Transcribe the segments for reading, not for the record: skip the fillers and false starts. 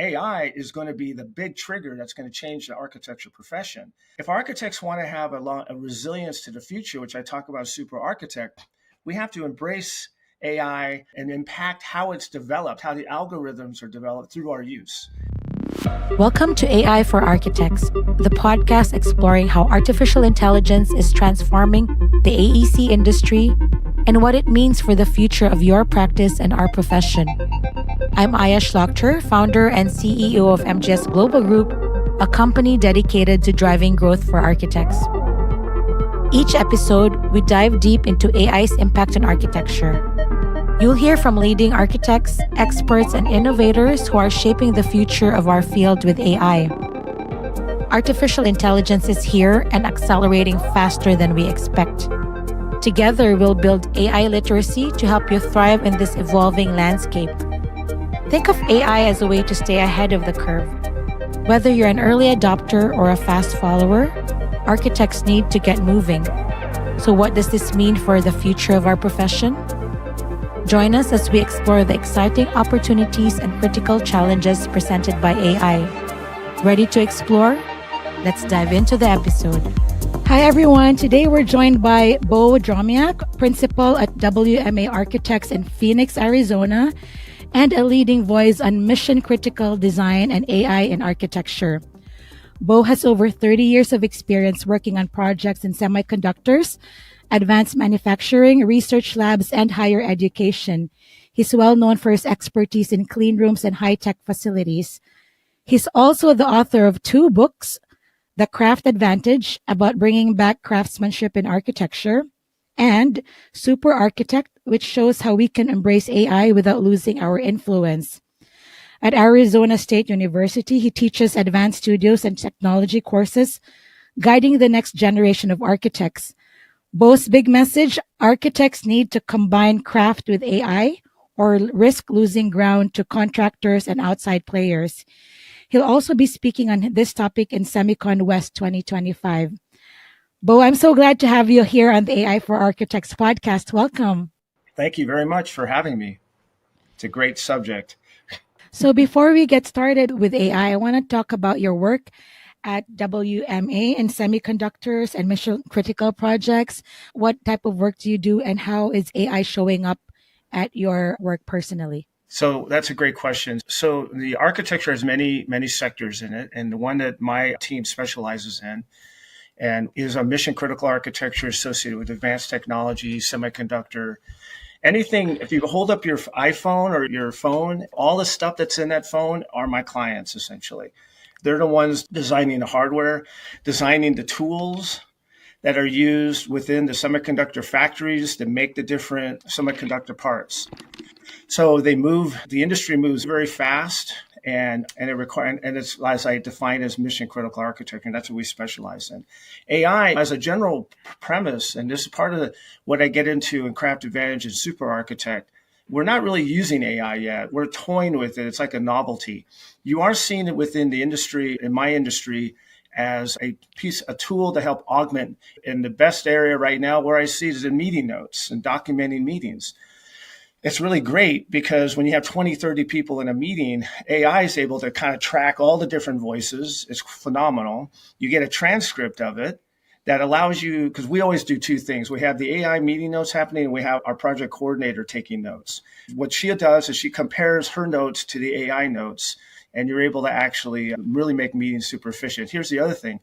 AI is going to be the big trigger that's going to change the architecture profession. If architects want to have a resilience to the future, which I talk about as super architect, we have to embrace AI and impact how it's developed, how the algorithms are developed through our use. Welcome to AI for Architects, the podcast exploring how artificial intelligence is transforming the AEC industry and what it means for the future of your practice and our profession. I'm Aya Schlochter, founder and CEO of MGS Global Group, a company dedicated to driving growth for architects. Each episode, we dive deep into AI's impact on architecture. You'll hear from leading architects, experts, and innovators who are shaping the future of our field with AI. Artificial intelligence is here and accelerating faster than we expect. Together, we'll build AI literacy to help you thrive in this evolving landscape. Think of AI as a way to stay ahead of the curve. Whether you're an early adopter or a fast follower, architects need to get moving. So what does this mean for the future of our profession? Join us as we explore the exciting opportunities and critical challenges presented by AI. Ready to explore? Let's dive into the episode. Hi everyone, today we're joined by Beau Dromiack, principal at WMA Architects in Phoenix, Arizona, and a leading voice on mission-critical design and AI in architecture. Beau has over 30 years of experience working on projects in semiconductors, advanced manufacturing, research labs, and higher education. He's well known for his expertise in clean rooms and high-tech facilities. He's also the author of 2 books, The Craft Advantage, about bringing back craftsmanship in architecture, and Super Architect, which shows how we can embrace AI without losing our influence. At Arizona State University, he teaches advanced studios and technology courses, guiding the next generation of architects. Beau's big message: architects need to combine craft with AI or risk losing ground to contractors and outside players. He'll also be speaking on this topic in Semicon West 2025. Beau, I'm so glad to have you here on the AI for Architects podcast. Welcome. Thank you very much for having me. It's a great subject. So before we get started with AI, I want to talk about your work at WMA in semiconductors and mission critical projects. What type of work do you do, and how is AI showing up at your work personally? So that's a great question. So the architecture has many sectors in it, and the one that my team specializes in and is a mission critical architecture associated with advanced technology, semiconductor, anything. If you hold up your iPhone or your phone, all the stuff that's in that phone are my clients essentially. They're the ones designing the hardware, designing the tools that are used within the semiconductor factories to make the different semiconductor parts. So the industry moves very fast, and it's, as I define, as mission critical architecture, and that's what we specialize in. AI, as a general premise, and this is part of what I get into in Craft Advantage and Super Architect, we're not really using AI yet. We're toying with it. It's like a novelty. You are seeing it within the industry, in my industry, as a tool to help augment. And the best area right now where I see it is in meeting notes and documenting meetings. It's really great because when you have 20, 30 people in a meeting, AI is able to kind of track all the different voices. It's phenomenal. You get a transcript of it that allows you, because we always do 2 things. We have the AI meeting notes happening, and we have our project coordinator taking notes. What she does is she compares her notes to the AI notes, and you're able to actually really make meetings super efficient. Here's the other thing.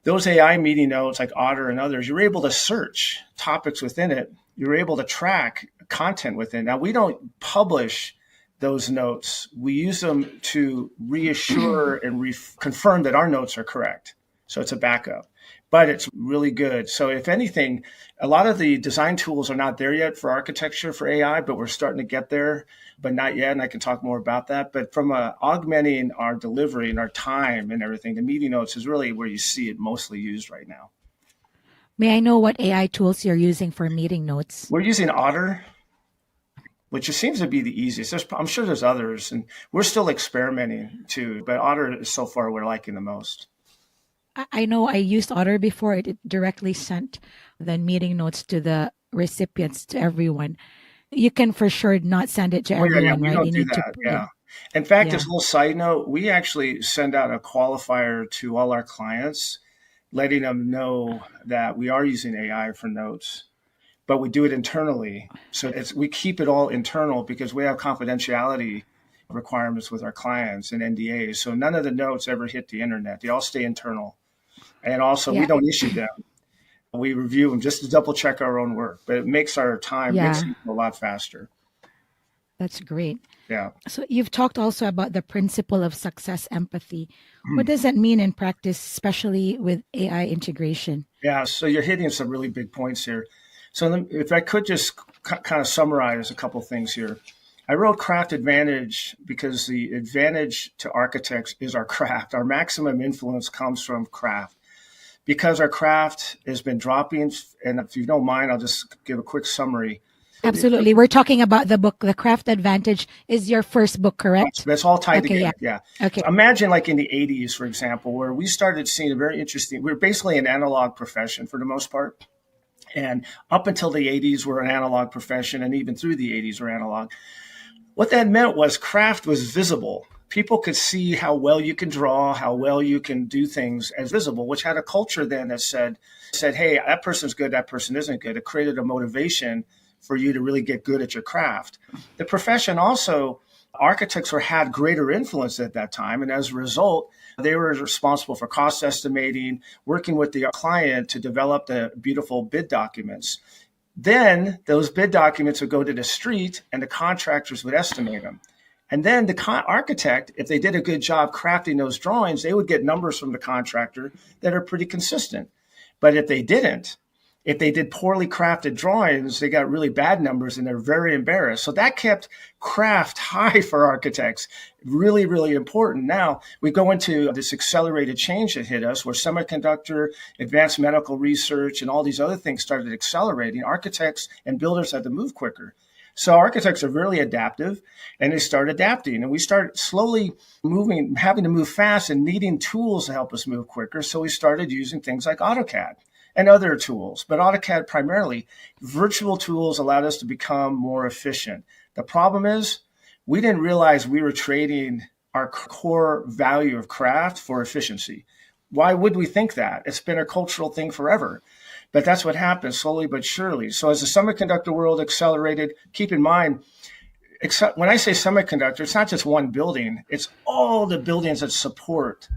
Those AI meeting notes like Otter and others, you're able to search topics within it. You're able to track content within. Now, we don't publish those notes. We use them to reassure and confirm that our notes are correct. So it's a backup. But it's really good. So if anything, a lot of the design tools are not there yet for architecture, for AI, but we're starting to get there, but not yet. And I can talk more about that. But from augmenting our delivery and our time and everything, the meeting notes is really where you see it mostly used right now. May I know what AI tools you're using for meeting notes? We're using Otter, which seems to be the easiest. I'm sure there's others, and we're still experimenting too, but Otter is so far we're liking the most. I know I used Otter before. It directly sent the meeting notes to the recipients, to everyone. You can for sure not send it to everyone, We right? don't You do need that. to, Yeah. In fact, as Yeah. a little side note, we actually send out a qualifier to all our clients, letting them know that we are using AI for notes, but we do it internally. So we keep it all internal because we have confidentiality requirements with our clients and NDAs. So none of the notes ever hit the internet. They all stay internal. And also, we Yeah. don't issue them. We review them just to double check our own work, but it makes our time, makes Yeah. it a lot faster. That's great. Yeah. So you've talked also about the principle of success empathy. What does that mean in practice, especially with AI integration? Yeah. So you're hitting some really big points here. So if I could just kind of summarize a couple things here. I wrote craft advantage because the advantage to architects is our craft. Our maximum influence comes from craft. Because our craft has been dropping, and if you don't mind, I'll just give a quick summary. Absolutely. We're talking about the book, The Craft Advantage is your first book, correct? That's all tied Okay, together. yeah. Yeah. Okay. So imagine like in the 80s, for example, where we started seeing a very interesting, we're basically an analog profession for the most part. And up until the 80s, we're an analog profession. And even through the 80s, we're analog. What that meant was craft was visible. People could see how well you can draw, how well you can do things as visible, which had a culture then that said, hey, that person's good, that person isn't good. It created a motivation for you to really get good at your craft. The profession also, architects had greater influence at that time. And as a result, they were responsible for cost estimating, working with the client to develop the beautiful bid documents. Then those bid documents would go to the street and the contractors would estimate them. And then the architect, if they did a good job crafting those drawings, they would get numbers from the contractor that are pretty consistent. But if they didn't, if they did poorly crafted drawings, they got really bad numbers and they're very embarrassed. So that kept craft high for architects. Really, really important. Now we go into this accelerated change that hit us where semiconductor, advanced medical research, and all these other things started accelerating. Architects and builders had to move quicker. So architects are really adaptive and they start adapting and we start slowly moving, having to move fast and needing tools to help us move quicker. So we started using things like AutoCAD and other tools, but AutoCAD primarily. Virtual tools allowed us to become more efficient. The problem is we didn't realize we were trading our core value of craft for efficiency. Why would we think that? It's been a cultural thing forever. But that's what happened slowly but surely. So as the semiconductor world accelerated, keep in mind, when I say semiconductor, it's not just one building. It's all the buildings that support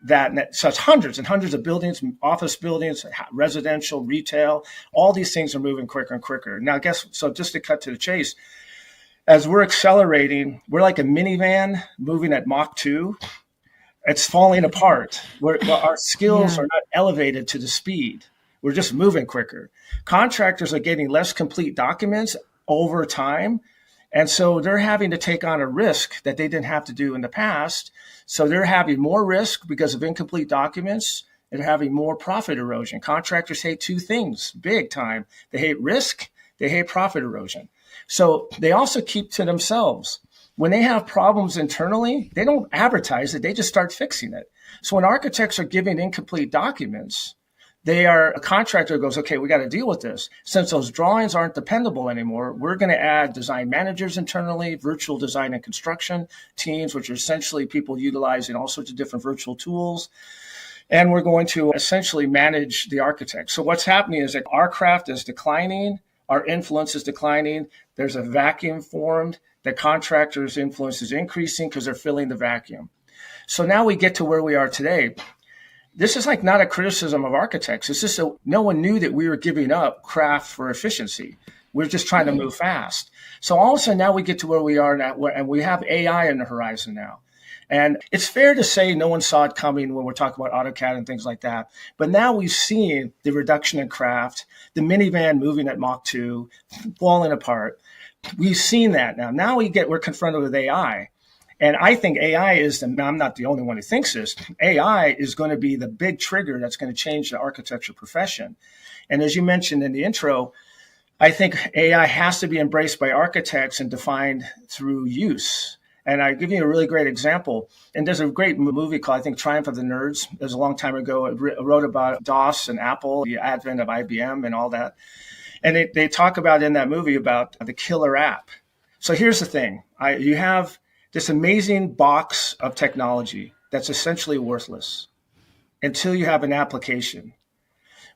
that. So it's hundreds and hundreds of buildings, office buildings, residential, retail. All these things are moving quicker and quicker. Now, so just to cut to the chase, as we're accelerating, we're like a minivan moving at Mach 2. It's falling apart. Our skills Yeah. are not elevated to the speed. We're just moving quicker. Contractors are getting less complete documents over time. And so they're having to take on a risk that they didn't have to do in the past. So they're having more risk because of incomplete documents and having more profit erosion. Contractors hate two things big time. They hate risk, they hate profit erosion. So they also keep to themselves. When they have problems internally, they don't advertise it, they just start fixing it. So when architects are giving incomplete documents, a contractor goes, okay, we got to deal with this. Since those drawings aren't dependable anymore, we're going to add design managers internally, virtual design and construction teams, which are essentially people utilizing all sorts of different virtual tools. And we're going to essentially manage the architect. So what's happening is that our craft is declining, our influence is declining, there's a vacuum formed, the contractor's influence is increasing because they're filling the vacuum. So now we get to where we are today. This is like not a criticism of architects. It's just no one knew that we were giving up craft for efficiency. We're just trying to move fast. So all of a sudden now we get to where we are now, and we have AI on the horizon now. And it's fair to say no one saw it coming when we're talking about AutoCAD and things like that. But now we've seen the reduction in craft, the minivan moving at Mach 2, falling apart. We've seen that now. Now we're confronted with AI. And I think AI I'm not the only one who thinks this, AI is going to be the big trigger that's going to change the architecture profession. And as you mentioned in the intro, I think AI has to be embraced by architects and defined through use. And I give you a really great example. And there's a great movie called, I think, Triumph of the Nerds. It was a long time ago. It wrote about DOS and Apple, the advent of IBM and all that. And they talk about in that movie about the killer app. So here's the thing. You have this amazing box of technology that's essentially worthless until you have an application.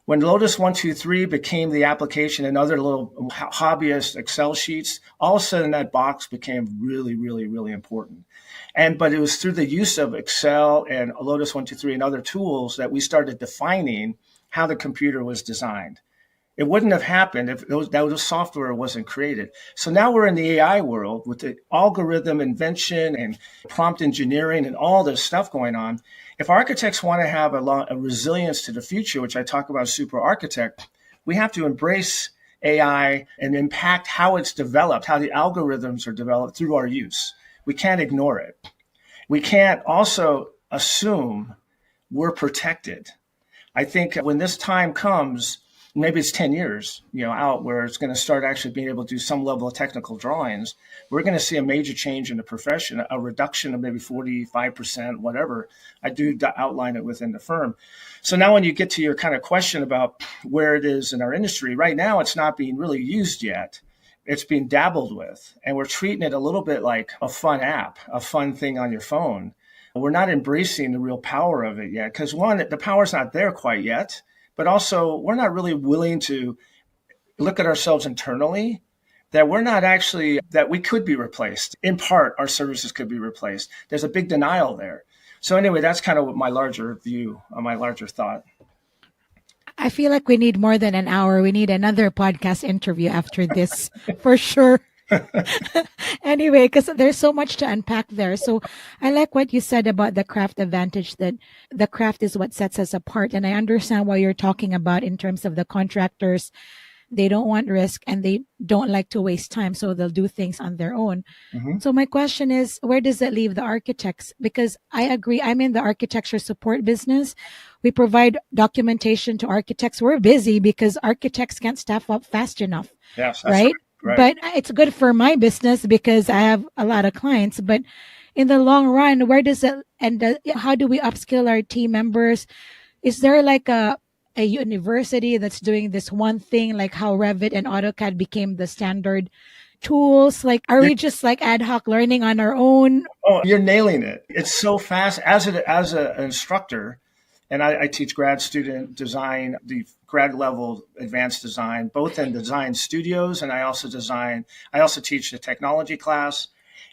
When Lotus 123 became the application and other little hobbyist Excel sheets, all of a sudden that box became really, really, really important. But it was through the use of Excel and Lotus 123 and other tools that we started defining how the computer was designed. It wouldn't have happened if that software wasn't created. So now we're in the AI world with the algorithm invention and prompt engineering and all this stuff going on. If architects want to have a resilience to the future, which I talk about super architect, we have to embrace AI and impact how it's developed, how the algorithms are developed through our use. We can't ignore it. We can't also assume we're protected. I think when this time comes, maybe it's 10 years, out where it's going to start actually being able to do some level of technical drawings, we're going to see a major change in the profession, a reduction of maybe 45%, whatever. I do outline it within the firm. So now when you get to your kind of question about where it is in our industry, right now it's not being really used yet. It's being dabbled with, and we're treating it a little bit like a fun app, a fun thing on your phone. We're not embracing the real power of it yet because, one, the power's not there quite yet. But also, we're not really willing to look at ourselves internally, that we're not actually, that we could be replaced. In part, our services could be replaced. There's a big denial there. So anyway, that's kind of my larger view, my larger thought. I feel like we need more than an hour. We need another podcast interview after this, for sure. Anyway, because there's so much to unpack there. So I like what you said about the craft advantage, that the craft is what sets us apart. And I understand what you're talking about in terms of the contractors. They don't want risk and they don't like to waste time. So they'll do things on their own. Mm-hmm. So my question is, where does it leave the architects? Because I agree, I'm in the architecture support business. We provide documentation to architects. We're busy because architects can't staff up fast enough. Yes, right? Right. But it's good for my business because I have a lot of clients. But in the long run, where does it and how do we upskill our team members? Is there like a university that's doing this one thing, like how Revit and AutoCAD became the standard tools? Like, are we just like ad hoc learning on our own? Oh, you're nailing it. It's so fast. As an instructor, and I teach grad student design, the grad level advanced design, both in design studios, and I also teach the technology class,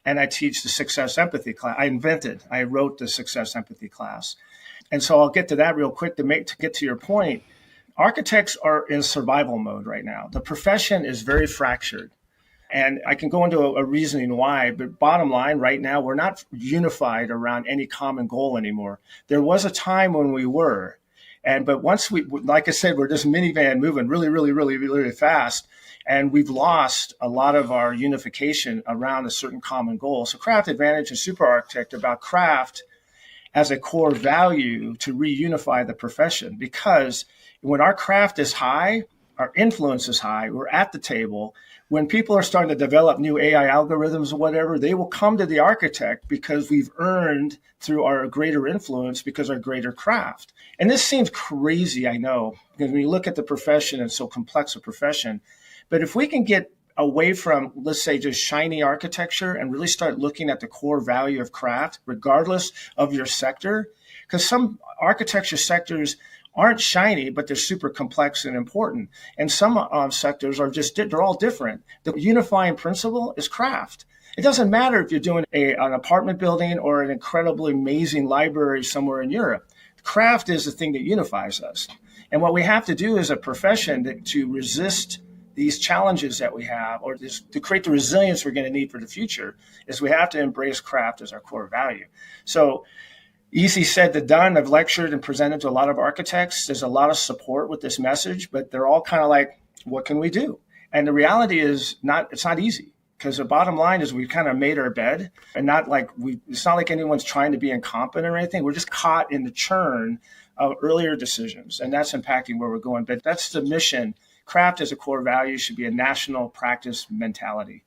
and I teach the success empathy class. I wrote the success empathy class. And so I'll get to that real quick to get to your point. Architects are in survival mode right now. The profession is very fractured. And I can go into a reasoning why, but bottom line, right now, we're not unified around any common goal anymore. There was a time when we were. But once like I said, we're this minivan moving really, really, really, really fast. And we've lost a lot of our unification around a certain common goal. So Craft Advantage and Super Architect about craft as a core value to reunify the profession. Because when our craft is high, our influence is high, we're at the table. When people are starting to develop new AI algorithms or whatever, they will come to the architect because we've earned through our greater influence because our greater craft. And this seems crazy, I know, because when you look at the profession, it's so complex a profession. But if we can get away from, let's say, just shiny architecture and really start looking at the core value of craft, regardless of your sector, because some architecture sectors aren't shiny, but they're super complex and important. And some sectors are they're all different. The unifying principle is craft. It doesn't matter if you're doing an apartment building or an incredibly amazing library somewhere in Europe. Craft is the thing that unifies us. And what we have to do as a profession to resist these challenges that we have, or to create the resilience we're going to need for the future, is we have to embrace craft as our core value. So easy said than done. I've lectured and presented to a lot of architects. There's a lot of support with this message, but they're all kind of like, what can we do? And the reality is it's not easy, because the bottom line is we've kind of made our bed, and it's not like anyone's trying to be incompetent or anything. We're just caught in the churn of earlier decisions, and that's impacting where we're going. But that's the mission. Craft as a core value should be a national practice mentality,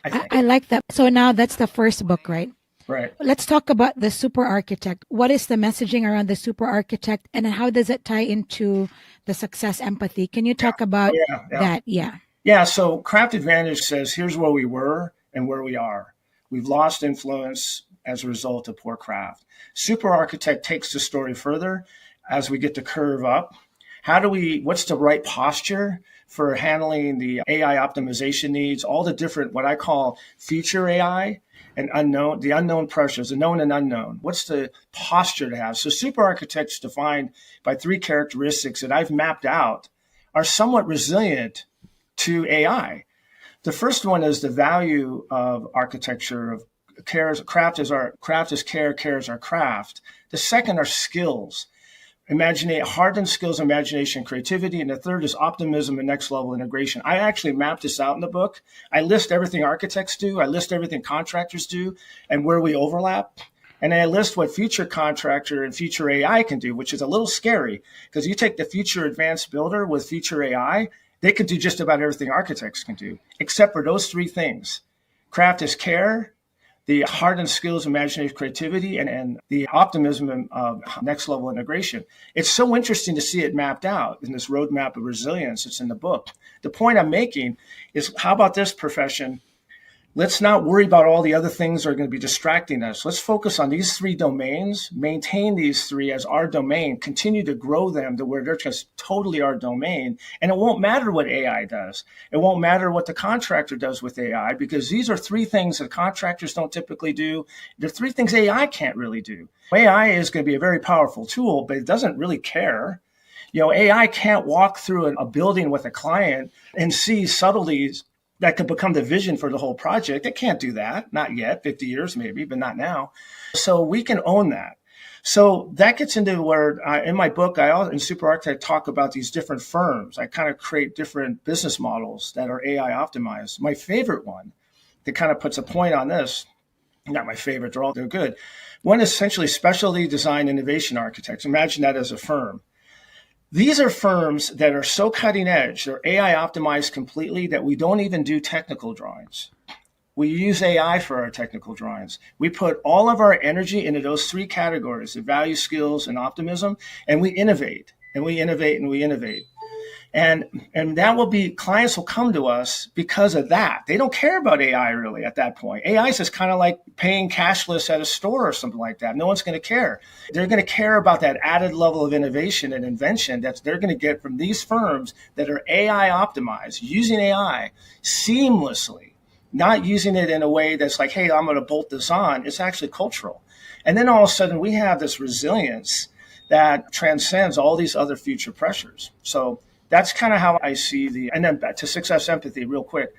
I think. I like that. So now that's the first book, right? Right. Let's talk about the super architect. What is the messaging around the super architect, and how does it tie into the success empathy? Can you talk about that? Yeah. Yeah. So Craft Advantage says, here's where we were and where we are. We've lost influence as a result of poor craft. Super architect takes the story further as we get to curve up. What's the right posture for handling the AI optimization needs, all the different, what I call future AI and the unknown pressures, the known and unknown. What's the posture to have? So super architects defined by 3 characteristics that I've mapped out are somewhat resilient to AI. The first one is the value of architecture, of craft is care, care is our craft. The second are skills. Hardened skills, imagination, creativity. And the third is optimism and next level integration. I actually mapped this out in the book. I list everything architects do. I list everything contractors do and where we overlap. And I list what future contractor and future AI can do, which is a little scary because you take the future advanced builder with future AI, they could do just about everything architects can do, except for those 3 things. Craft is care, the hardened skills, imagination, creativity, and the optimism of next level integration. It's so interesting to see it mapped out in this roadmap of resilience. It's in the book. The point I'm making is, how about this profession? Let's not worry about all the other things that are going to be distracting us. Let's focus on these 3 domains, maintain these 3 as our domain, continue to grow them to where they're just totally our domain. And it won't matter what AI does. It won't matter what the contractor does with AI, because these are 3 things that contractors don't typically do. They're 3 things AI can't really do. AI is going to be a very powerful tool, but it doesn't really care. AI can't walk through a building with a client and see subtleties that could become the vision for the whole project. It can't do that. Not yet, 50 years maybe, but not now. So we can own that. So that gets into where in my book, in Super Architect, talk about these different firms. I kind of create different business models that are AI optimized. My favorite one that kind of puts a point on this, not my favorite, they're good. One is essentially specialty design innovation architects. Imagine that as a firm. These are firms that are so cutting edge, they're AI optimized completely that we don't even do technical drawings. We use AI for our technical drawings. We put all of our energy into those 3 categories, the value, skills, and optimism, and we innovate, and we innovate, and we innovate. And that will be, clients will come to us because of that. They don't care about AI really at that point. AI is just kind of like paying cashless at a store or something like that. No one's going to care. They're going to care about that added level of innovation and invention that they're going to get from these firms that are AI optimized, using AI seamlessly, not using it in a way that's like, hey, I'm going to bolt this on. It's actually cultural. And then all of a sudden we have this resilience that transcends all these other future pressures. So that's kind of how I see and then back to success empathy real quick.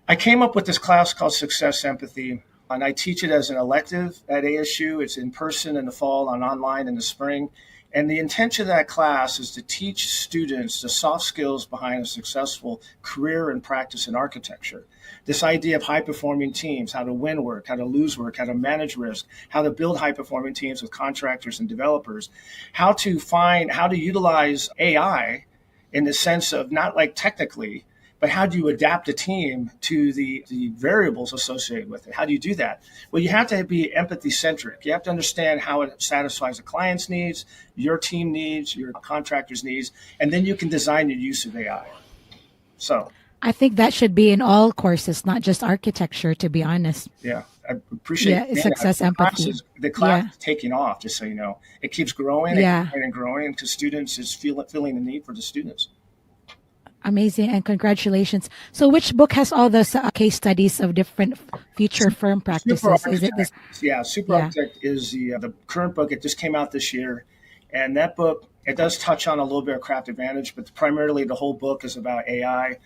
I came up with this class called Success Empathy, and I teach it as an elective at ASU. It's in person in the fall and online in the spring. And the intention of that class is to teach students the soft skills behind a successful career and practice in architecture. This idea of high-performing teams, how to win work, how to lose work, how to manage risk, how to build high-performing teams with contractors and developers, how to utilize AI in the sense of not like technically, but how do you adapt a team to the variables associated with it? How do you do that? Well, you have to be empathy-centric. You have to understand how it satisfies the client's needs, your team needs, your contractor's needs, and then you can design your use of AI. So I think that should be in all courses, not just architecture, to be honest. Yeah, I appreciate success empathy. The class is taking off, just so you know. It keeps growing and growing because students is feeling the need for the students. Amazing, and congratulations. So which book has all the case studies of different future firm practices? Is it this? Yeah, Super Architect is the current book. It just came out this year. And that book, it does touch on a little bit of craft advantage, but primarily the whole book is about AI,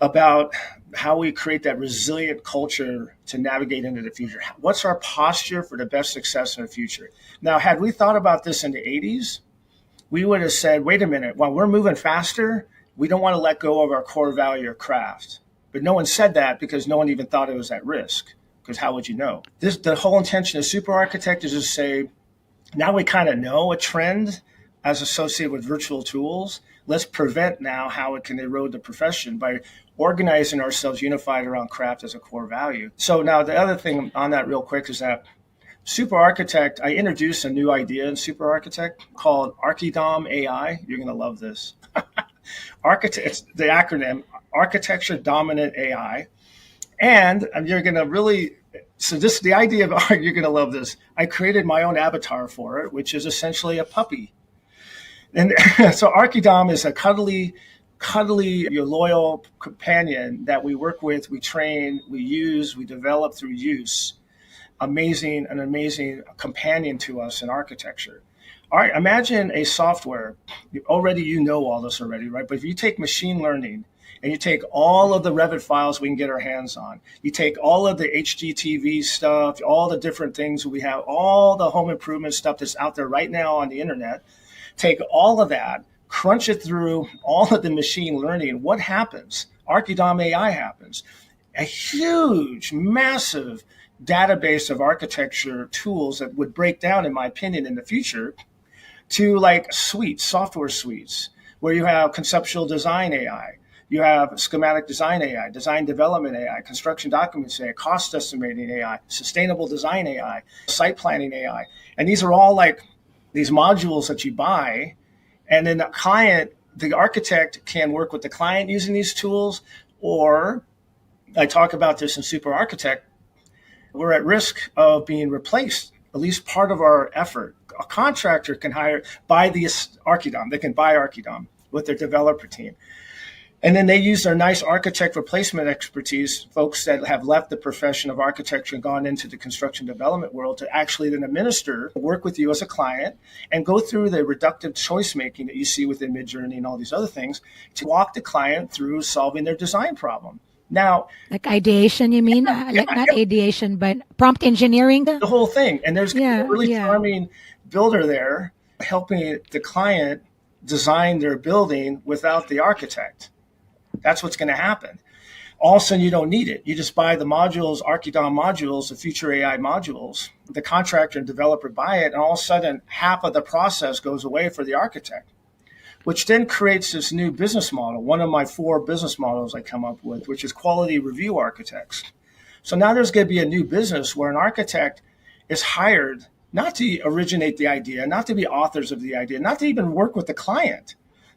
about how we create that resilient culture to navigate into the future. What's our posture for the best success in the future? Now, had we thought about this in the 80s, we would have said, wait a minute, while we're moving faster, we don't want to let go of our core value of craft. But no one said that because no one even thought it was at risk, because how would you know? The whole intention of Super Architect is to say, now we kind of know a trend as associated with virtual tools. Let's prevent now how it can erode the profession by organizing ourselves unified around craft as a core value. So now the other thing on that real quick is that Super Architect, I introduced a new idea in Super Architect called ArchiDom AI. You're going to love this. It's the acronym, Architecture Dominant AI. And you're going to really So the idea of art, you're going to love this. I created my own avatar for it, which is essentially a puppy. And so ArchiDom is a cuddly, your loyal companion that we work with, we train, we use, we develop through use. An amazing companion to us in architecture. All right, imagine a software. You know all this already, right? But if you take machine learning and you take all of the Revit files we can get our hands on, you take all of the HGTV stuff, all the different things we have, all the home improvement stuff that's out there right now on the internet, take all of that, crunch it through all of the machine learning. What happens? ArchiDom AI happens. A huge, massive database of architecture tools that would break down, in my opinion, in the future to like software suites, where you have conceptual design AI, you have schematic design AI, design development AI, construction documents AI, cost estimating AI, sustainable design AI, site planning AI. And these are all like these modules that you buy. And then the architect can work with the client using these tools, or I talk about this in Super Architect, we're at risk of being replaced, at least part of our effort. A contractor can buy the ArchiDom. They can buy ArchiDom with their developer team. And then they use their nice architect replacement expertise, folks that have left the profession of architecture and gone into the construction development world, to actually then administer, work with you as a client, and go through the reductive choice making that you see within Midjourney and all these other things to walk the client through solving their design problem. Now, like ideation, you mean? Like not ideation, but prompt engineering? The whole thing. And there's a really charming builder there helping the client design their building without the architect. That's what's going to happen. All of a sudden, you don't need it. You just buy the modules, ArchiDom modules, the future AI modules. The contractor and developer buy it, and all of a sudden, half of the process goes away for the architect, which then creates this new business model, one of my 4 business models I come up with, which is quality review architects. So now there's going to be a new business where an architect is hired not to originate the idea, not to be authors of the idea, not to even work with the client.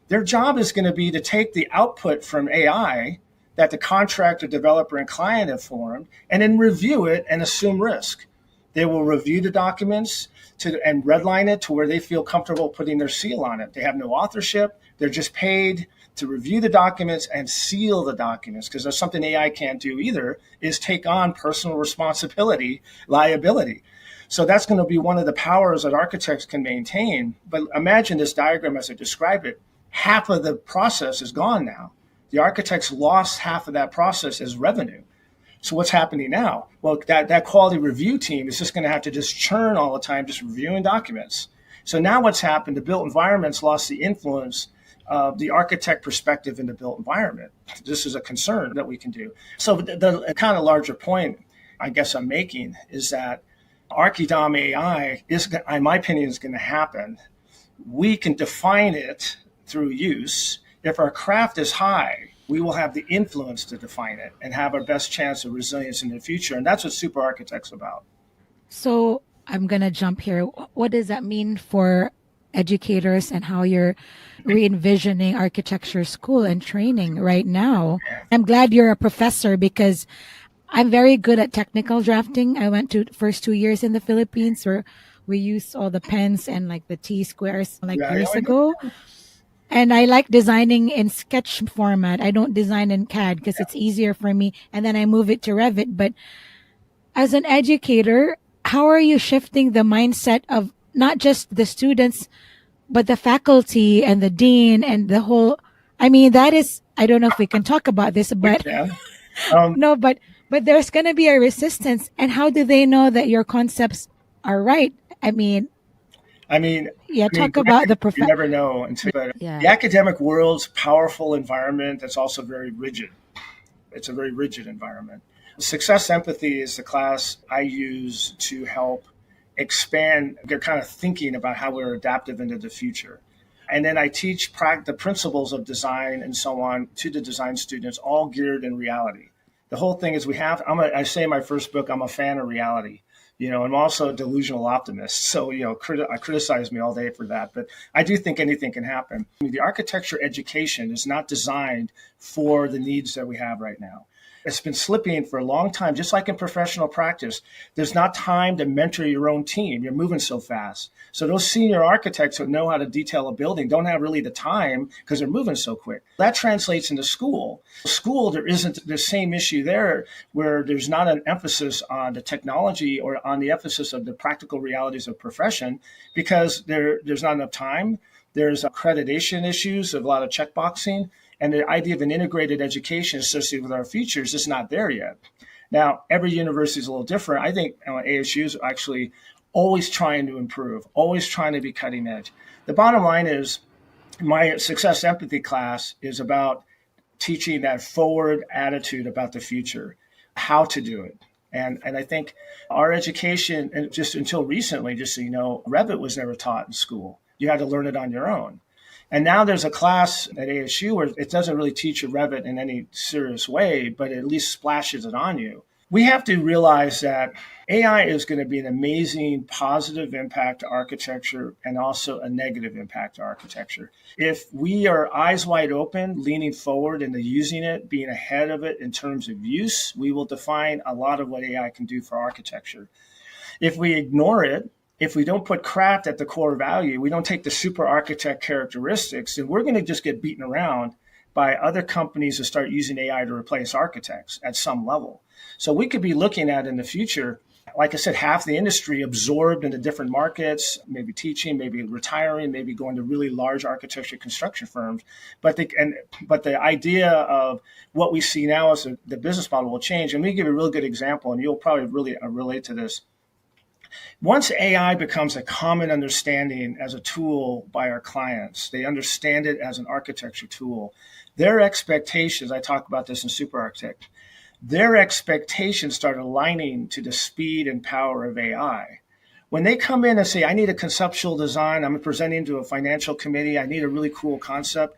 Their job is going to be to take the output from AI that the contractor, developer, and client have formed, and then review it and assume risk. They will review the documents and redline it to where they feel comfortable putting their seal on it. They have no authorship. They're just paid to review the documents and seal the documents, because there's something AI can't do either, is take on personal responsibility, liability. So that's going to be one of the powers that architects can maintain. But imagine this diagram as I describe it. Half of the process is gone now. The architects lost half of that process as revenue. So what's happening now? Well, that quality review team is just going to have to just churn all the time, just reviewing documents. So now what's happened, the built environment's lost the influence of the architect perspective in the built environment. This is a concern that we can do. So the kind of larger point I guess I'm making is that ArchiDom AI is, in my opinion, is going to happen. We can define it through use. If our craft is high, we will have the influence to define it and have our best chance of resilience in the future. And that's what Super Architect's about. So I'm going to jump here. What does that mean for educators and how you're re-envisioning architecture school and training right now? I'm glad you're a professor, because I'm very good at technical drafting. I went to first 2 years in the Philippines where we used all the pens and like the T-squares years ago. And I like designing in sketch format. I don't design in CAD because it's easier for me. And then I move it to Revit. But as an educator, how are you shifting the mindset of not just the students, but the faculty and the dean and the whole? I mean, that is, I don't know if we can talk about this, but no, but there's going to be a resistance. And how do they know that your concepts are right? Talk about the profession. You never know but the academic world's powerful environment that's also very rigid. It's a very rigid environment. Success Empathy is the class I use to help expand their kind of thinking about how we're adaptive into the future. And then I teach the principles of design and so on to the design students, all geared in reality. The whole thing is I say in my first book, I'm a fan of reality. I'm also a delusional optimist. So, I criticize me all day for that. But I do think anything can happen. The architecture education is not designed for the needs that we have right now. It's been slipping for a long time, just like in professional practice. There's not time to mentor your own team. You're moving so fast. So those senior architects who know how to detail a building don't have really the time because they're moving so quick. That translates into school. School, there isn't the same issue there where there's not an emphasis on the technology or on the emphasis of the practical realities of profession because there's not enough time. There's accreditation issues of a lot of checkboxing. And the idea of an integrated education associated with our futures is not there yet. Now, every university is a little different. I think ASU is actually always trying to improve, always trying to be cutting edge. The bottom line is my success empathy class is about teaching that forward attitude about the future, how to do it. And I think our education, and just until recently, just so you know, Revit was never taught in school. You had to learn it on your own. And now there's a class at ASU where it doesn't really teach you Revit in any serious way, but it at least splashes it on you. We have to realize that AI is going to be an amazing positive impact to architecture and also a negative impact to architecture. If we are eyes wide open, leaning forward into using it, being ahead of it in terms of use, we will define a lot of what AI can do for architecture. If we ignore it, if we don't put craft at the core value, we don't take the super architect characteristics, then we're going to just get beaten around by other companies that start using AI to replace architects at some level. So we could be looking at in the future, like I said, half the industry absorbed into different markets, maybe teaching, maybe retiring, maybe going to really large architecture construction firms. But the idea of what we see now as the business model will change. And let me give you a really good example, and you'll probably really relate to this. Once AI becomes a common understanding as a tool by our clients, they understand it as an architecture tool. Their expectations, I talk about this in Super Architect, their expectations start aligning to the speed and power of AI. When they come in and say, I need a conceptual design, I'm presenting to a financial committee, I need a really cool concept,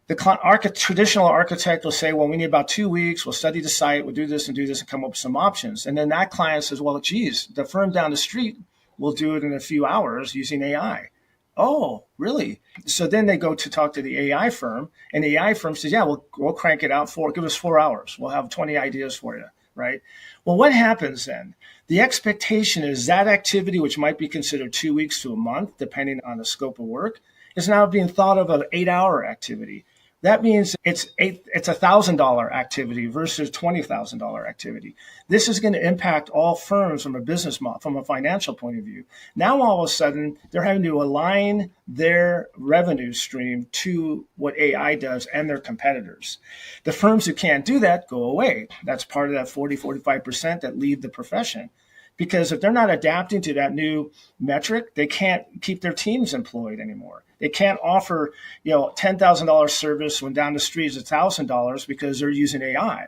the traditional architect will say, well, we need about 2 weeks. We'll study the site. We'll do this and come up with some options. And then that client says, well, geez, the firm down the street will do it in a few hours using AI. Oh, really? So then they go to talk to the AI firm, and the AI firm says, yeah, we'll crank it out give us 4 hours. We'll have 20 ideas for you, right? Well, what happens then? The expectation is that activity, which might be considered 2 weeks to a month, depending on the scope of work, is now being thought of an 8-hour activity. That means it's $1,000 activity versus $20,000 activity. This is going to impact all firms from a business model, from a financial point of view. Now, all of a sudden, they're having to align their revenue stream to what AI does and their competitors. The firms who can't do that go away. That's part of that 40-45% that leave the profession. Because if they're not adapting to that new metric, they can't keep their teams employed anymore. They can't offer, $10,000 service when down the street is $1,000 because they're using AI.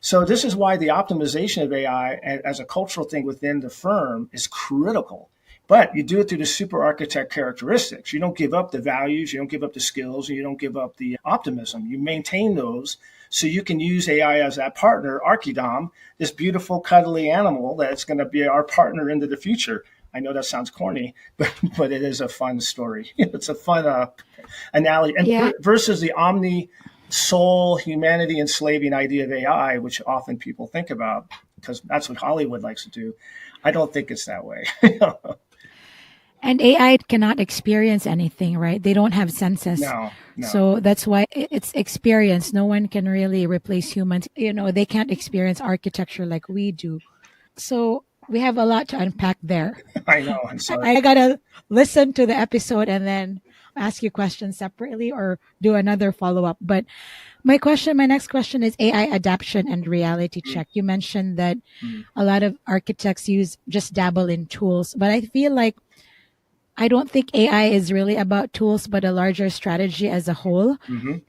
So this is why the optimization of AI as a cultural thing within the firm is critical. But you do it through the super architect characteristics. You don't give up the values, you don't give up the skills, and you don't give up the optimism. You maintain those so you can use AI as that partner, ArchiDom, this beautiful, cuddly animal that's going to be our partner into the future. I know that sounds corny, but it is a fun story. It's a fun analogy. And versus the soul, humanity enslaving idea of AI, which often people think about, because that's what Hollywood likes to do. I don't think it's that way. And AI cannot experience anything, right? They don't have senses. No. So that's why it's experience. No one can really replace humans. They can't experience architecture like we do. So we have a lot to unpack there. I know. I'm sorry. I got to listen to the episode and then ask you questions separately or do another follow-up. But my next question is AI adaption and reality check. You mentioned that a lot of architects just dabble in tools, but I feel like I don't think AI is really about tools, but a larger strategy as a whole,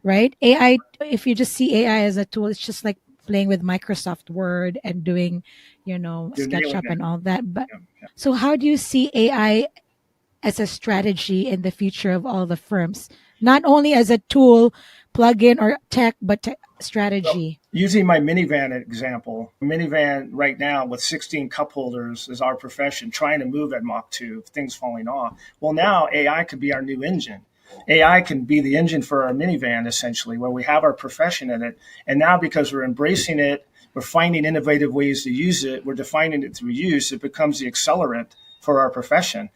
right? AI, if you just see AI as a tool, it's just like playing with Microsoft Word and doing, SketchUp and all that. But so how do you see AI as a strategy in the future of all the firms? Not only as a tool, plugin or tech, but strategy. Well, using my minivan example, minivan right now with 16 cup holders is our profession, trying to move at Mach 2, things falling off. Well, now AI could be our new engine. AI can be the engine for our minivan, essentially, where we have our profession in it. And now because we're embracing it, we're finding innovative ways to use it, we're defining it through use, it becomes the accelerant for our profession.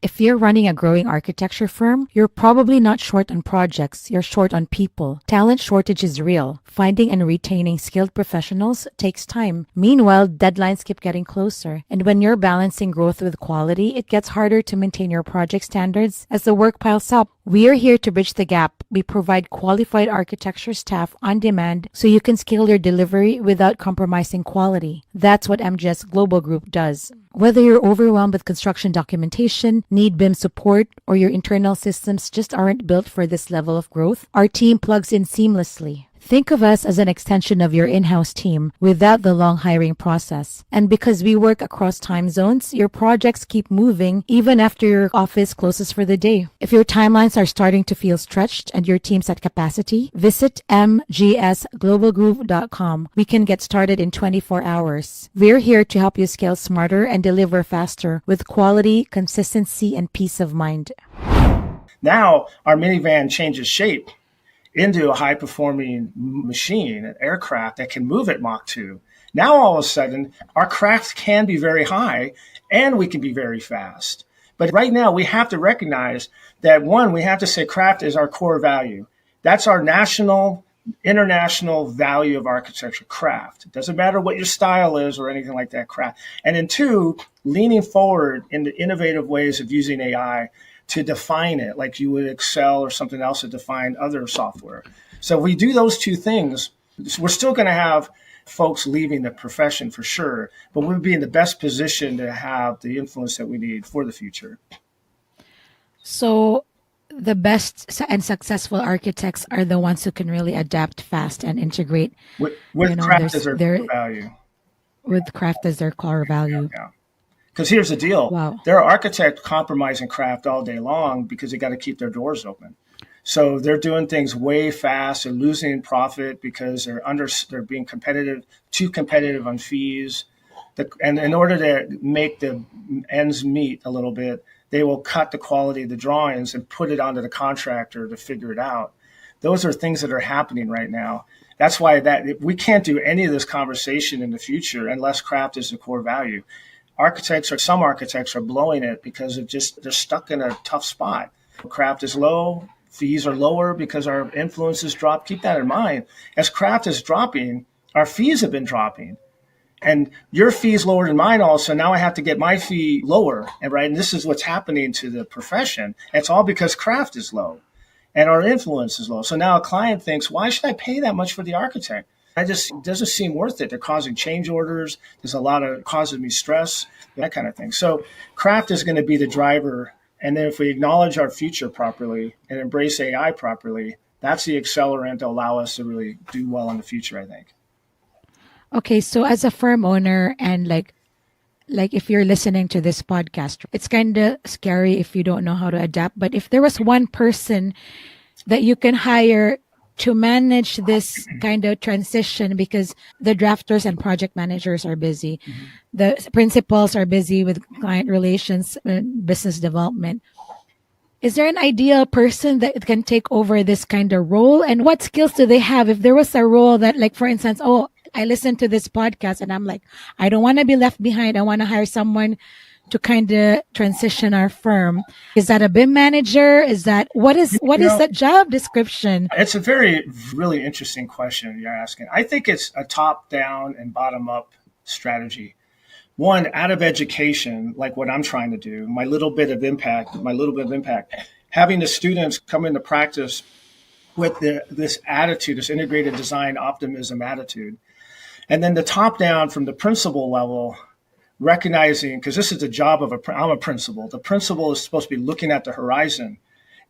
If you're running a growing architecture firm, you're probably not short on projects, you're short on people. Talent shortage is real. Finding and retaining skilled professionals takes time. Meanwhile, deadlines keep getting closer. And when you're balancing growth with quality, it gets harder to maintain your project standards as the work piles up. We are here to bridge the gap. We provide qualified architecture staff on demand so you can scale your delivery without compromising quality. That's what MGS Global Group does. Whether you're overwhelmed with construction documentation, need BIM support, or your internal systems just aren't built for this level of growth, our team plugs in seamlessly. Think of us as an extension of your in-house team without the long hiring process. And because we work across time zones, your projects keep moving even after your office closes for the day. If your timelines are starting to feel stretched and your team's at capacity, visit mgsglobalgroup.com. We can get started in 24 hours. We're here to help you scale smarter and deliver faster with quality, consistency, and peace of mind. Now our minivan changes shape into a high-performing machine, an aircraft that can move at Mach 2. Now, all of a sudden, our craft can be very high, and we can be very fast. But right now, we have to recognize that, one, we have to say craft is our core value. That's our national, international value of architecture, craft. It doesn't matter what your style is or anything like that, craft. And then two, leaning forward into innovative ways of using AI to define it, like you would Excel or something else to define other software. So if we do those two things, we're still going to have folks leaving the profession for sure, but we'll be in the best position to have the influence that we need for the future. So the best and successful architects are the ones who can really adapt fast and integrate. With craft as their core value. With craft as their core value. Yeah. Because here's the deal. Wow. There are architects compromising craft all day long because they got to keep their doors open. So they're doing things way fast. They're losing profit because they're being too competitive on fees. And in order to make the ends meet a little bit, they will cut the quality of the drawings and put it onto the contractor to figure it out. Those are things that are happening right now. That's why we can't do any of this conversation in the future unless craft is the core value. Some architects are blowing it because they're stuck in a tough spot. Craft is low, fees are lower because our influences drop. Keep that in mind. As craft is dropping, our fees have been dropping. And your fee's lower than mine also. Now I have to get my fee lower. And this is what's happening to the profession. It's all because craft is low and our influence is low. So now a client thinks, why should I pay that much for the architect? It doesn't seem worth it. They're causing change orders. There's a lot of causing me stress, that kind of thing. So craft is going to be the driver. And then if we acknowledge our future properly and embrace AI properly, that's the accelerant to allow us to really do well in the future, I think. Okay, so as a firm owner and like if you're listening to this podcast, it's kind of scary if you don't know how to adapt. But if there was one person that you can hire to manage this kind of transition, because the drafters and project managers are busy. Mm-hmm. The principals are busy with client relations and business development. Is there an ideal person that can take over this kind of role? And what skills do they have? If there was a role that, like, for instance, I listened to this podcast and I'm like, I don't want to be left behind. I want to hire someone to kind of transition our firm. Is that a BIM manager? What is that job description? It's a really interesting question you're asking. I think it's a top down and bottom up strategy. One, out of education, like what I'm trying to do, my little bit of impact, having the students come into practice with this attitude, this integrated design optimism attitude. And then the top down from the principal level, recognizing, because this is the job of I'm a principal. The principal is supposed to be looking at the horizon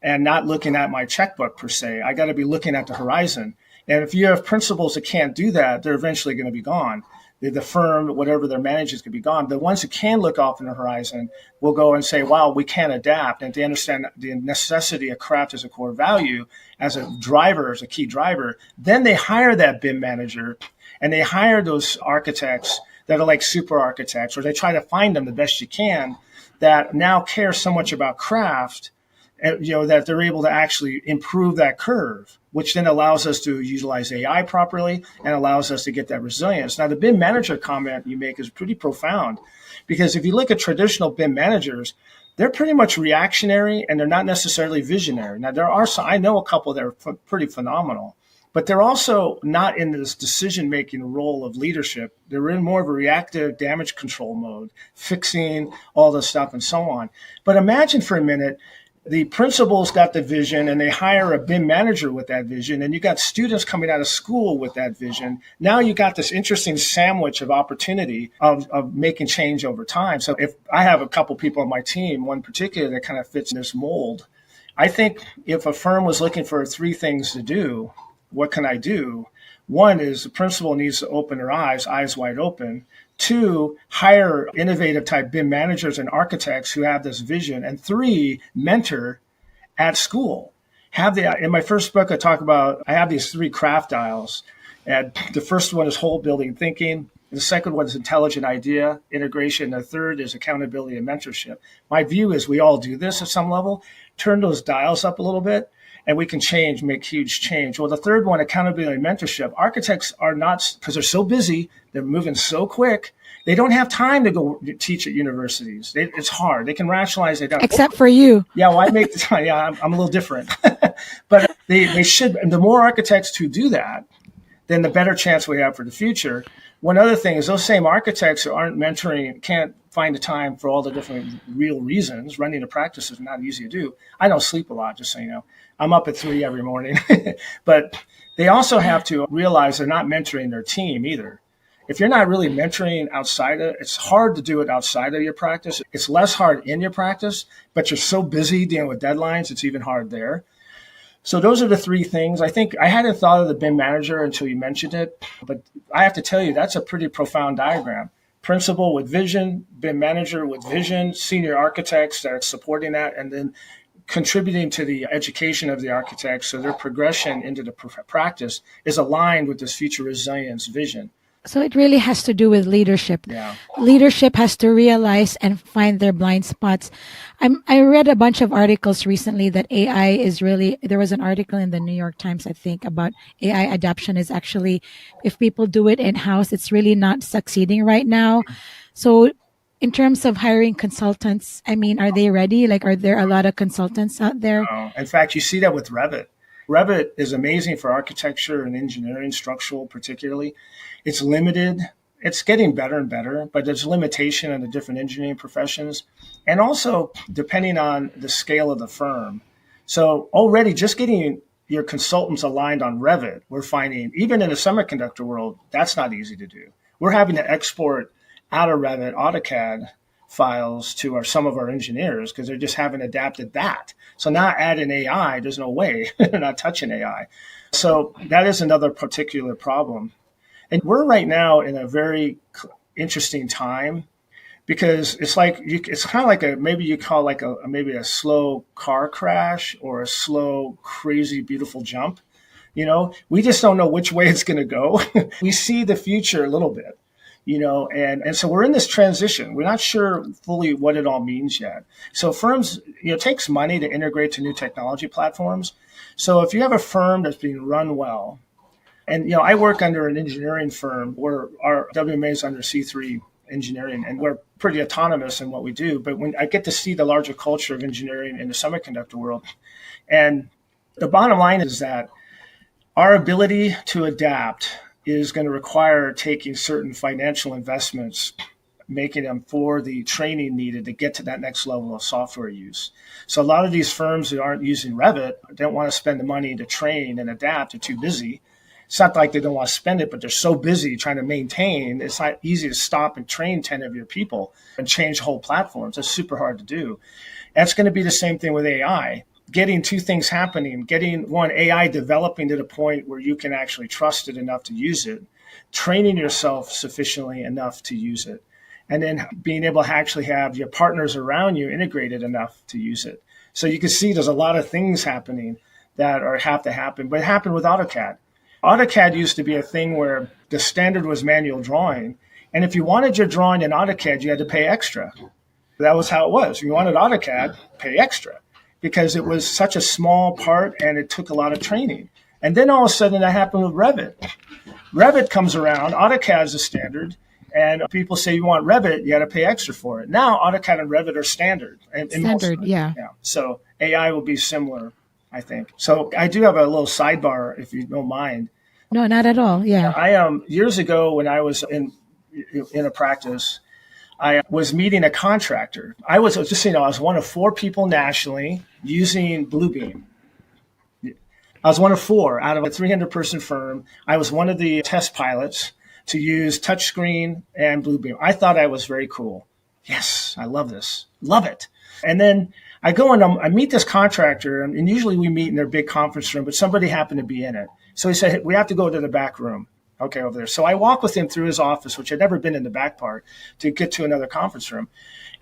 and not looking at my checkbook per se. I got to be looking at the horizon. And if you have principals that can't do that, they're eventually going to be gone. The firm, whatever their managers, could be gone. The ones who can look off in the horizon will go and say, wow, we can adapt. And they understand the necessity of craft as a core value, as a driver, as a key driver. Then they hire that BIM manager and they hire those architects that are like super architects, or they try to find them the best you can, that now care so much about craft that they're able to actually improve that curve, which then allows us to utilize AI properly and allows us to get that resilience. Now, the BIM manager comment you make is pretty profound, because if you look at traditional BIM managers, they're pretty much reactionary and they're not necessarily visionary. Now, I know a couple that are pretty phenomenal, but they're also not in this decision-making role of leadership. They're in more of a reactive damage control mode, fixing all the stuff and so on. But imagine for a minute, the principal's got the vision and they hire a BIM manager with that vision, and you got students coming out of school with that vision. Now you got this interesting sandwich of opportunity of making change over time. So if I have a couple people on my team, one particular that kind of fits in this mold, I think if a firm was looking for 3 things to do, what can I do? One is the principal needs to open their eyes wide open. 2, hire innovative type BIM managers and architects who have this vision. And 3, mentor at school. In my first book, I have these 3 craft dials. And the first one is whole building thinking. The second one is intelligent idea integration. The third is accountability and mentorship. My view is we all do this at some level. Turn those dials up a little bit, and we can make huge change. Well, the third one, accountability and mentorship. Architects are not, because they're so busy, they're moving so quick, they don't have time to go teach at universities. It's hard. They can rationalize they don't. Except for you. Yeah, well, I make the time. Yeah, I'm a little different. But they should, and the more architects who do that, then the better chance we have for the future. One other thing is those same architects who aren't mentoring, can't find the time for all the different real reasons. Running a practice is not easy to do. I don't sleep a lot, just so you know. I'm up at 3 every morning. But they also have to realize they're not mentoring their team either. If you're not really mentoring it's hard to do it outside of your practice. It's less hard in your practice, but you're so busy dealing with deadlines, it's even hard there. So those are the 3 things. I think I hadn't thought of the BIM manager until you mentioned it, but I have to tell you, that's a pretty profound diagram. Principal with vision, BIM manager with vision, senior architects that are supporting that, and then contributing to the education of the architects so their progression into the practice is aligned with this future resilience vision. So it really has to do with leadership. Yeah. Leadership has to realize and find their blind spots. I read a bunch of articles recently that AI is really, there was an article in the New York Times, I think, about AI adaption is actually, if people do it in-house, it's really not succeeding right now. So in terms of hiring consultants, I mean, are they ready? Like, are there a lot of consultants out there? In fact, you see that with Revit. Revit is amazing for architecture and engineering, structural particularly. It's limited. It's getting better and better, but there's limitation in the different engineering professions. And also, depending on the scale of the firm. So already just getting your consultants aligned on Revit, we're finding, even in the semiconductor world, that's not easy to do. We're having to export out of Revit AutoCAD files to some of our engineers because they just haven't adapted that. So now adding AI, there's no way. They're not touching AI. So that is another particular problem. And we're right now in a very interesting time because it's like, it's kind of like maybe you call like maybe a slow car crash or a slow, crazy, beautiful jump. We just don't know which way it's going to go. We see the future a little bit. And so we're in this transition. We're not sure fully what it all means yet. So firms, it takes money to integrate to new technology platforms. So if you have a firm that's being run well, and, I work under an engineering firm where our WMA is under C3 engineering, and we're pretty autonomous in what we do. But when I get to see the larger culture of engineering in the semiconductor world, and the bottom line is that our ability to adapt is going to require taking certain financial investments, making them for the training needed to get to that next level of software use. So a lot of these firms that aren't using Revit don't want to spend the money to train and adapt. They're too busy. It's not like they don't want to spend it, but they're so busy trying to maintain. It's not easy to stop and train 10 of your people and change whole platforms. It's super hard to do. That's going to be the same thing with AI. Getting 2 things happening, getting one, AI developing to the point where you can actually trust it enough to use it, training yourself sufficiently enough to use it, and then being able to actually have your partners around you integrated enough to use it. So you can see there's a lot of things happening that have to happen, but it happened with AutoCAD. AutoCAD used to be a thing where the standard was manual drawing, and if you wanted your drawing in AutoCAD, you had to pay extra. That was how it was. If you wanted AutoCAD, pay extra. because it was such a small part and it took a lot of training. And then all of a sudden that happened with Revit. Revit comes around, AutoCAD is a standard, and people say you want Revit, you got to pay extra for it. Now AutoCAD and Revit are standard. Standard, yeah. So AI will be similar, I think. So I do have a little sidebar, if you don't mind. No, not at all. Yeah. I years ago when I was in a practice, I was meeting a contractor. I was just I was one of 4 people nationally using Bluebeam. I was one of 4 out of a 300-person firm. I was one of the test pilots to use touchscreen and Bluebeam. I thought I was very cool. Yes, I love this. Love it. And then I go and I meet this contractor, and usually we meet in their big conference room, but somebody happened to be in it. So he said, hey, we have to go to the back room. Okay, over there. So I walk with him through his office, which I'd never been in the back part, to get to another conference room.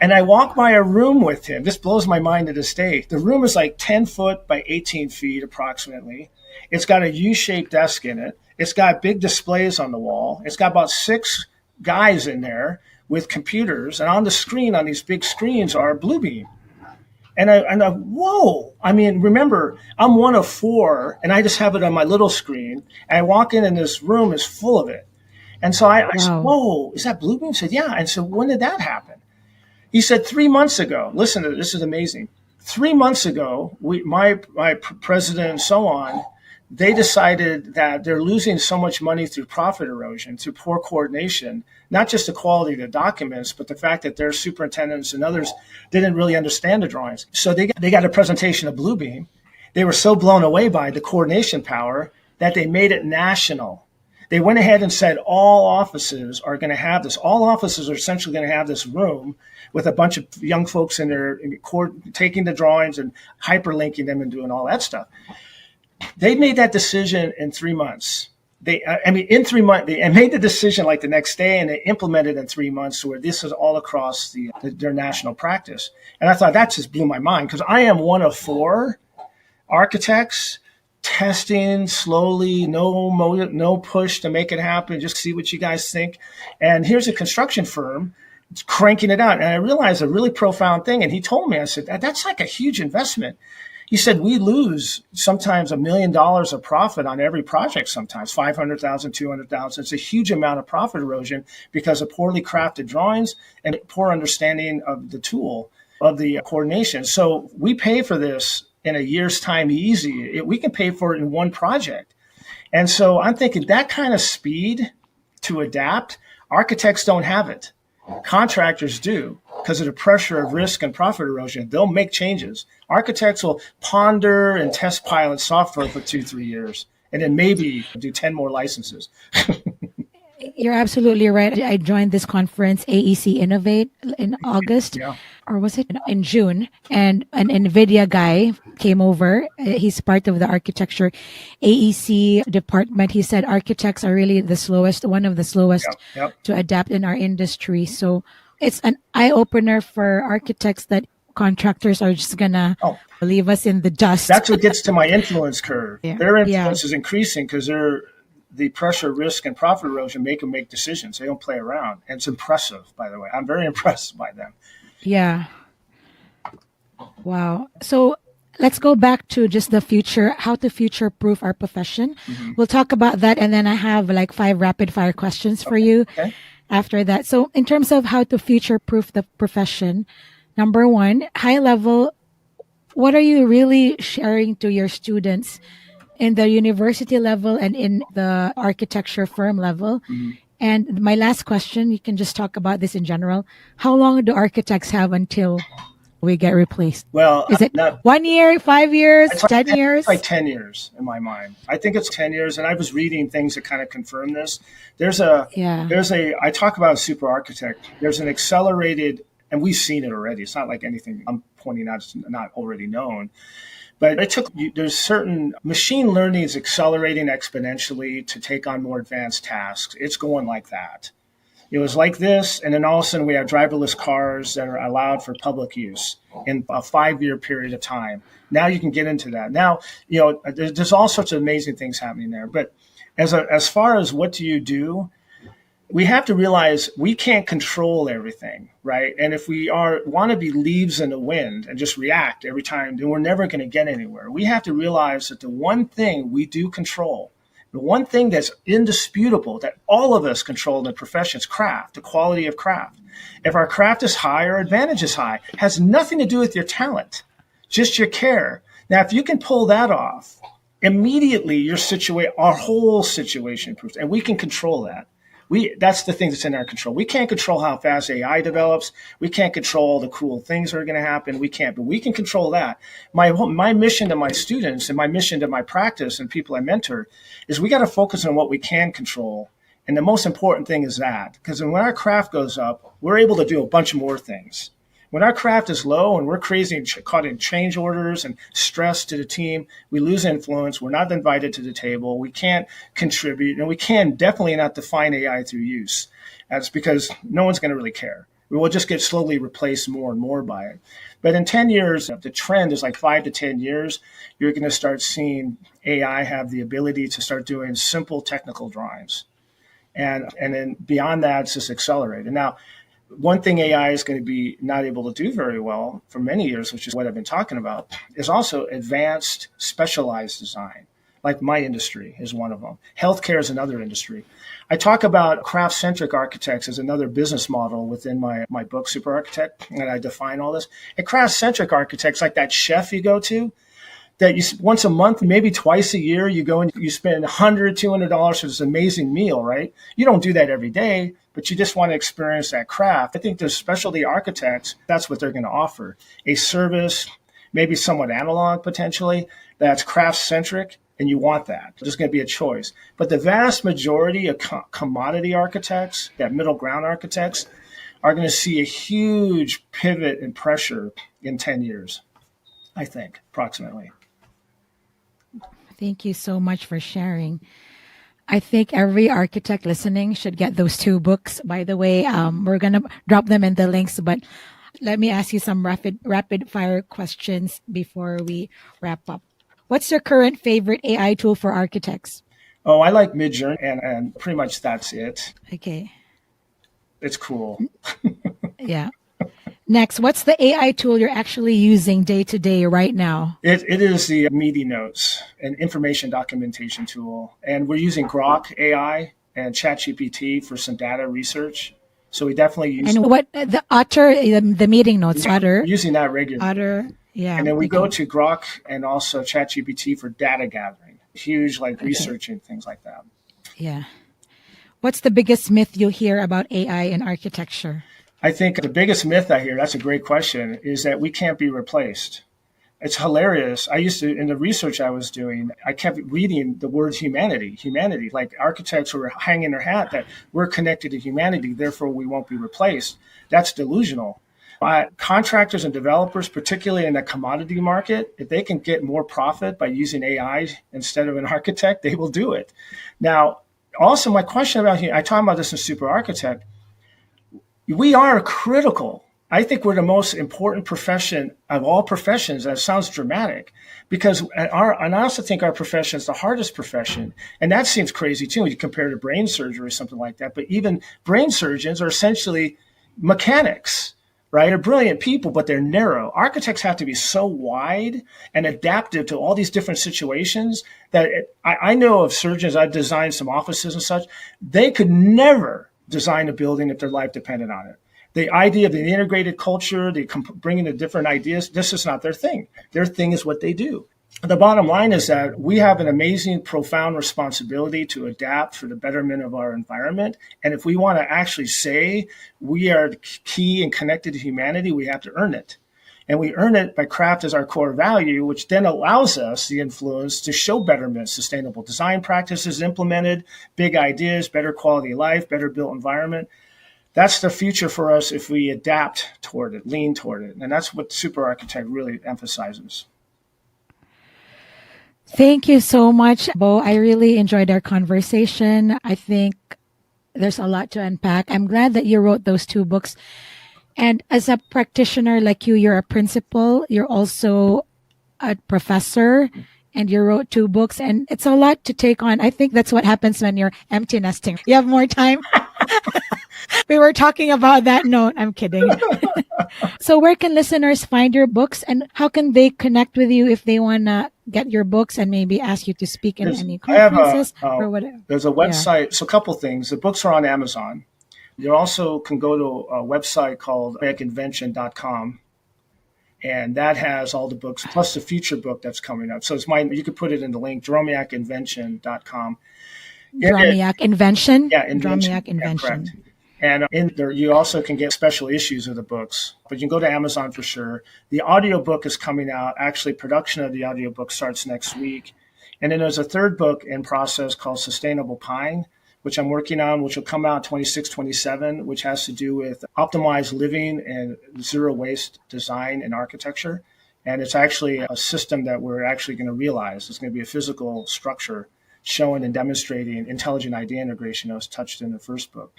And I walk by a room with him. This blows my mind to this day. The room is like 10 foot by 18 feet approximately. It's got a U-shaped desk in it. It's got big displays on the wall. It's got about 6 guys in there with computers. And on the screen, on these big screens, are Bluebeam. And I, whoa! I mean, remember, I'm one of 4, and I just have it on my little screen. And I walk in, and this room is full of it. And so I said, whoa, is that Bluebeam? I said, yeah. And so when did that happen? He said 3 months ago. Listen to this. This is amazing. 3 months ago, my president and so on, they decided that they're losing so much money through profit erosion, through poor coordination, not just the quality of the documents, but the fact that their superintendents and others didn't really understand the drawings. So they got a presentation of Bluebeam. They were so blown away by the coordination power that they made it national. They went ahead and said all offices are going to have this. All offices are essentially going to have this room with a bunch of young folks in there taking the drawings and hyperlinking them and doing all that stuff. They made that decision in 3 months. In 3 months, they made the decision like the next day, and they implemented in 3 months where this is all across their national practice. And I thought that just blew my mind, because I am one of 4 architects testing slowly, no push to make it happen, just see what you guys think. And here's a construction firm cranking it out. And I realized a really profound thing. And he told me, I said, that's like a huge investment. He said, we lose sometimes $1 million of profit on every project, sometimes 500,000, 200,000. It's a huge amount of profit erosion because of poorly crafted drawings and poor understanding of the tool, of the coordination. So we pay for this in a year's time easy. We can pay for it in 1 project. And so I'm thinking that kind of speed to adapt, architects don't have it. Contractors do, because of the pressure of risk and profit erosion. They'll make changes. Architects will ponder and test pilot software for 2-3 years, and then maybe do 10 more licenses. You're absolutely right. I joined this conference, AEC Innovate, in August, or was it in June? And an NVIDIA guy came over. He's part of the architecture AEC department. He said architects are really one of the slowest to adapt in our industry. So it's an eye-opener for architects that contractors are just going to leave us in the dust. That's what gets to my influence curve. Their influence is increasing because the pressure, risk, and profit erosion make them make decisions. They don't play around. And it's impressive, by the way. I'm very impressed by them. Yeah. Wow. So let's go back to just the future, how to future-proof our profession. Mm-hmm. We'll talk about that. And then I have like 5 rapid-fire questions for you after that. So in terms of how to future-proof the profession, number 1, high level, what are you really sharing to your students in the university level and in the architecture firm level? Mm-hmm. And my last question, you can just talk about this in general. How long do architects have until we get replaced? Well, is it 1 year, 5 years, 10 years? It's like 10 years in my mind. I think it's 10 years. And I was reading things that kind of confirm this. I talk about a super architect. There's an accelerated, and we've seen it already. It's not like anything I'm pointing out is not already known. But there's certain machine learning is accelerating exponentially to take on more advanced tasks. It's going like that. It was like this, and then all of a sudden we have driverless cars that are allowed for public use in a 5-year period of time. Now you can get into that. Now, there's all sorts of amazing things happening there. But as far as what do you do, we have to realize we can't control everything, right? And if we want to be leaves in the wind and just react every time, then we're never going to get anywhere. We have to realize that the one thing we do control, the one thing that's indisputable that all of us control in the profession is craft, the quality of craft. If our craft is high, our advantage is high. It has nothing to do with your talent, just your care. Now, if you can pull that off, immediately our whole situation improves, and we can control that. That's the thing that's in our control. We can't control how fast AI develops. We can't control all the cool things that are going to happen. We can't, but we can control that. My mission to my students and my mission to my practice and people I mentor is we got to focus on what we can control. And the most important thing is that, because when our craft goes up, we're able to do a bunch more things. When our craft is low and we're crazy and caught in change orders and stress to the team, we lose influence. We're not invited to the table. We can't contribute, and we can definitely not define AI through use. That's because no one's going to really care. We will just get slowly replaced more and more by it. But in 10 years, the trend is like 5 to 10 years, you're going to start seeing AI have the ability to start doing simple technical drawings. And then beyond that, it's just accelerated. Now, one thing AI is going to be not able to do very well for many years, which is what I've been talking about, is also advanced specialized design. Like my industry is one of them. Healthcare is another industry. I talk about craft-centric architects as another business model within my book, Super Architect, and I define all this. And craft-centric architects, like that chef you go to, that you once a month, maybe twice a year, you go and you spend $100, $200 for this amazing meal, right? You don't do that every day, but you just want to experience that craft. I think the specialty architects, that's what they're going to offer. A service, maybe somewhat analog potentially, that's craft-centric, and you want that. There's going to be a choice. But the vast majority of commodity architects, that middle ground architects, are going to see a huge pivot in pressure in 10 years, I think, approximately. Thank you so much for sharing. I think every architect listening should get those 2 books. By the way, we're going to drop them in the links, but let me ask you some rapid fire questions before we wrap up. What's your current favorite AI tool for architects? Oh, I like Midjourney, and pretty much that's it. Okay. It's cool. Yeah. Next, what's the AI tool you're actually using day to day right now? It is the Meaty Notes, an information documentation tool. And we're using Grok AI and ChatGPT for some data research. So we definitely use... And what, the Otter, the meeting notes, Otter? Using that regularly. Otter, yeah. And then we go to Grok and also ChatGPT for data gathering. Huge, researching, things like that. Yeah. What's the biggest myth you hear about AI in architecture? I think the biggest myth I hear, that's a great question, is that we can't be replaced. It's hilarious. I used to, in the research I was doing, I kept reading the word humanity, like architects who are hanging their hat that we're connected to humanity, therefore we won't be replaced. That's delusional. Contractors and developers, particularly in the commodity market, if they can get more profit by using AI instead of an architect, they will do it. Now, also my question about, I talk about this in Super Architect, we are critical. I think we're the most important profession of all professions. That sounds dramatic because and I also think our profession is the hardest profession. And that seems crazy too when you compare to brain surgery or something like that. But even brain surgeons are essentially mechanics, right? Are brilliant people, but they're narrow. Architects have to be so wide and adaptive to all these different situations that I know of surgeons, I've designed some offices and such, they could never design a building if their life depended on it. The idea of the integrated culture, bringing the different ideas, this is not their thing. Their thing is what they do. The bottom line is that we have an amazing, profound responsibility to adapt for the betterment of our environment. And if we want to actually say we are key and connected to humanity, we have to earn it. And we earn it by craft as our core value, which then allows us the influence to show betterment, sustainable design practices implemented, big ideas, better quality of life, better built environment. That's the future for us if we adapt toward it, lean toward it. And that's what Super Architect really emphasizes. Thank you so much, Beau. I really enjoyed our conversation. I think there's a lot to unpack. I'm glad that you wrote those 2 books. And as a practitioner like you're a principal, you're also a professor, and you wrote 2 books, and it's a lot to take on. I think that's what happens when you're empty nesting. You have more time We were talking about that note. I'm kidding. So where can listeners find your books and how can they connect with you if they want to get your books and maybe ask you to speak in any I have conferences or whatever? there's a Yeah. website. So a couple things. The books are on Amazon. You also can go to a website called dromackinvention.com. And that has all the books plus the future book that's coming up. So you could put it in the link, dromackinvention.com. Dromiack Invention? Yeah, invention. Dromiack Yeah, correct. Invention. And in there, you also can get special issues of the books, but you can go to Amazon for sure. The audiobook is coming out. Actually, production of the audiobook starts next week. And then there's a third book in process called Sustainable Pine, which I'm working on, which will come out 26, 27, which has to do with optimized living and zero waste design and architecture. And it's actually a system that we're actually going to realize. It's going to be a physical structure showing and demonstrating intelligent idea integration that was touched in the first book.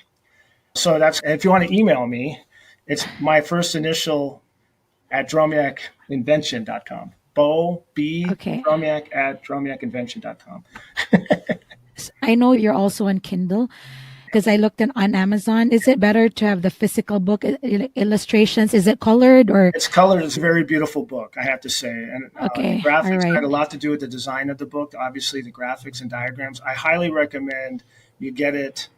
So if you want to email me, it's my first initial at dromackinvention.com. Beau, B, Okay. Dromiack at dromackinvention.com. I know you're also on Kindle because I looked on Amazon. Is it better to have the physical book illustrations? Is it colored or? It's colored. It's a very beautiful book, I have to say. And Okay. the graphics All right. had a lot to do with the design of the book. Obviously, the graphics and diagrams. I highly recommend you get it.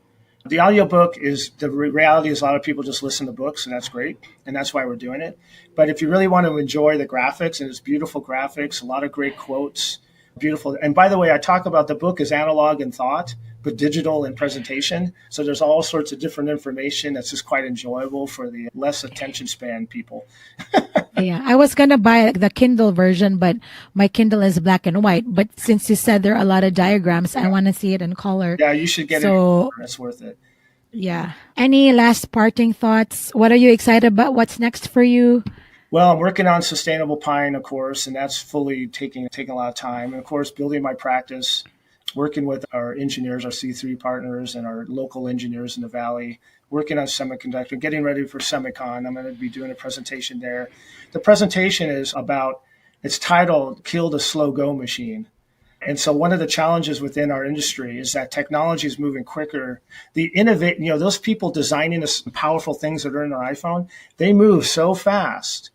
The audiobook is the reality is a lot of people just listen to books, and that's great. And that's why we're doing it. But if you really want to enjoy the graphics, and it's beautiful graphics, a lot of great quotes, beautiful. And by the way, I talk about the book as analog in thought, but digital in presentation. So there's all sorts of different information that's just quite enjoyable for the less attention span people. Yeah, I was going to buy the Kindle version, but my Kindle is black and white. But since you said there are a lot of diagrams, I want to see it in color. Yeah, you should get So, it. It's worth it. yeah. Any last parting thoughts? What are you excited about? What's next for you? Well, I'm working on Sustainable Pine, of course, and that's fully taking a lot of time. And of course, building my practice, working with our engineers, our C3 partners, and our local engineers in the Valley, working on semiconductor, getting ready for Semicon. I'm going to be doing a presentation there. The presentation is it's titled Kill the Slow Go Machine. And so one of the challenges within our industry is that technology is moving quicker. Those people designing the powerful things that are in their iPhone, they move so fast.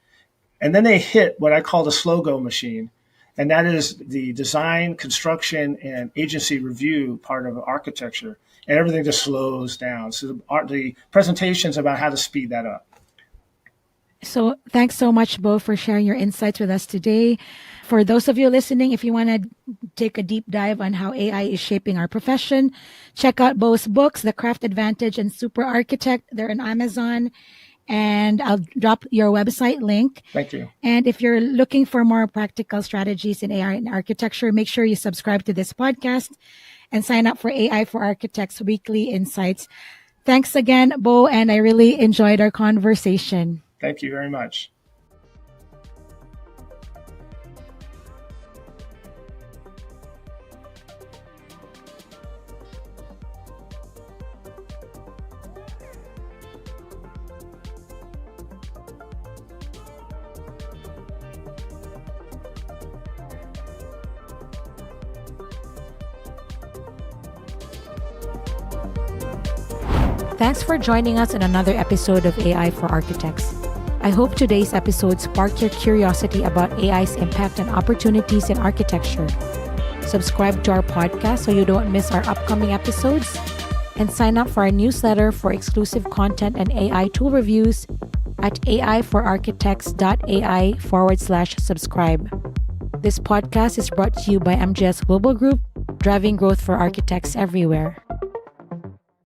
And then they hit what I call the slow go machine. And that is the design, construction, and agency review part of architecture. And everything just slows down. So the presentation is about how to speed that up. So thanks so much, Beau, for sharing your insights with us today. For those of you listening, if you want to take a deep dive on how AI is shaping our profession, check out Beau's books, The Craft Advantage and Super Architect. They're on Amazon. And I'll drop your website link. Thank you. And if you're looking for more practical strategies in AI and architecture, make sure you subscribe to this podcast and sign up for AI for Architects Weekly Insights. Thanks again, Beau, and I really enjoyed our conversation. Thank you very much. Thanks for joining us in another episode of AI for Architects. I hope today's episode sparked your curiosity about AI's impact and opportunities in architecture. Subscribe to our podcast so you don't miss our upcoming episodes, and sign up for our newsletter for exclusive content and AI tool reviews at aiforarchitects.ai/subscribe. This podcast is brought to you by MGS Global Group, driving growth for architects everywhere.